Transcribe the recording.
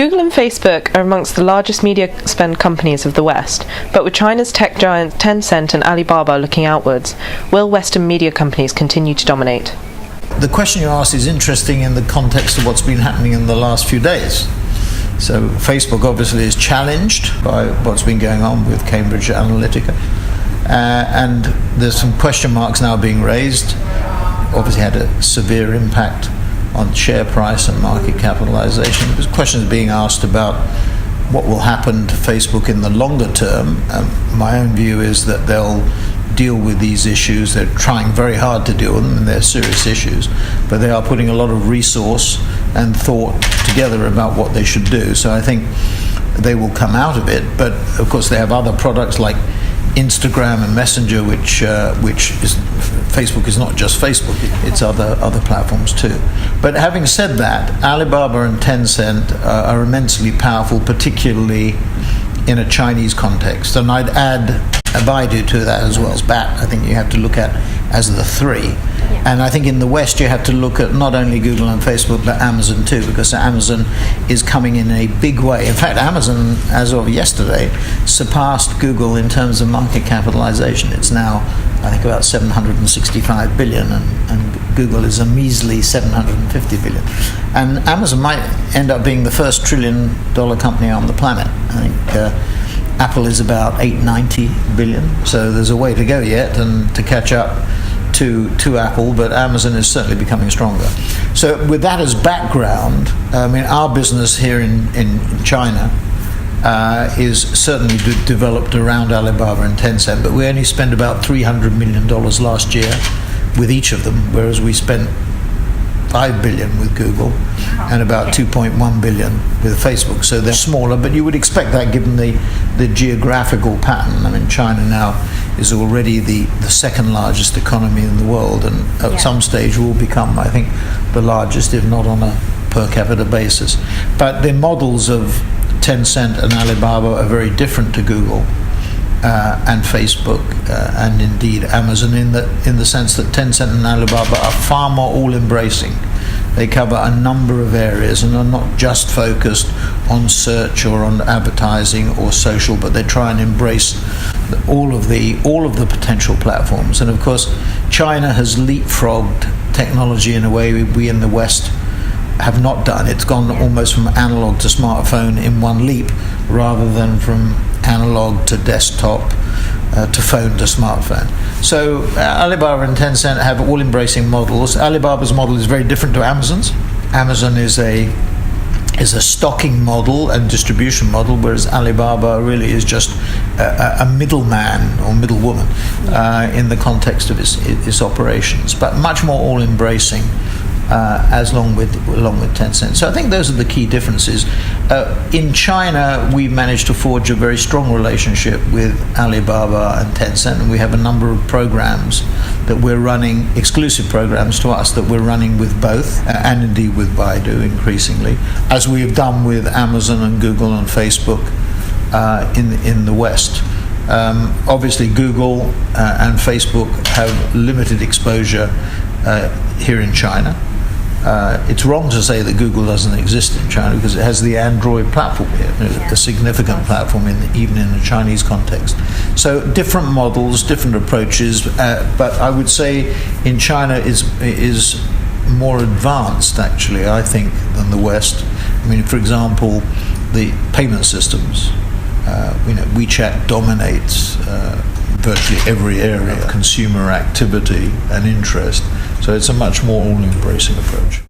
Google and Facebook are amongst the largest media spend companies of the West, but with China's tech giants Tencent and Alibaba looking outwards, will Western media companies continue to dominate? The question you asked is interesting in the context of what's been happening in the last few days. So Facebook obviously is challenged by what's been going on with Cambridge Analytica, and there's some question marks now being raised. Obviously had a severe impact on share price and market capitalization. There's questions being asked about what will happen to Facebook in the longer term. My own view is that they'll deal with these issues. They're trying very hard to deal with them, and they're serious issues, but they are putting a lot of resource and thought together about what they should do. So I think they will come out of it, but of course they have other products like Instagram and Messenger, which is Facebook is not just Facebook; it's other platforms too. But having said that, Alibaba and Tencent are immensely powerful, particularly in a Chinese context. And I'd add Baidu to that as well as BAT. I think you have to look at as the three. Yeah. And I think in the West you have to look at not only Google and Facebook but Amazon too, because Amazon is coming in a big way. In fact, Amazon, as of yesterday, surpassed Google in terms of market capitalization. It's now, I think, about 765 billion, and Google is a measly 750 billion. And Amazon might end up being the first $1 trillion company on the planet. I think Apple is about 890 billion, so there's a way to go yet and to catch up to Apple, but Amazon is certainly becoming stronger. So with that as background, I mean, our business here in China is certainly developed around Alibaba and Tencent, but we only spent about $300 million last year with each of them, whereas we spent $5 billion with Google and about $2.1 billion with Facebook. So they're smaller, but you would expect that given the geographical pattern. I mean, China now is already the second largest economy in the world, and at some stage will become, I think, the largest, if not on a per capita basis. But the models of Tencent and Alibaba are very different to Google and Facebook and indeed Amazon in the sense that Tencent and Alibaba are far more all-embracing. They cover a number of areas and are not just focused on search or on advertising or social, but they try and embrace all of the potential platforms. And of course, China has leapfrogged technology in a way we in the West have not done. It's gone almost from analog to smartphone in one leap, rather than from analog to desktop to phone to smartphone. So Alibaba and Tencent have all embracing models. Alibaba's model is very different to Amazon's. Amazon is a stocking model and distribution model, whereas Alibaba really is just a middleman or middlewoman in the context of its operations, but much more all-embracing along with Tencent. So I think those are the key differences. In China, we've managed to forge a very strong relationship with Alibaba and Tencent, and we have a number of programs that we're running, exclusive programs to us, that we're running with both, and indeed with Baidu increasingly, as we have done with Amazon and Google and Facebook in the West. Obviously, Google and Facebook have limited exposure here in China. It's wrong to say that Google doesn't exist in China, because it has the Android platform here, a significant platform even in the Chinese context. So different models, different approaches, but I would say in China is more advanced, actually, I think, than the West. I mean, for example, the payment systems. WeChat dominates virtually every area of consumer activity and interest. So it's a much more all-embracing approach.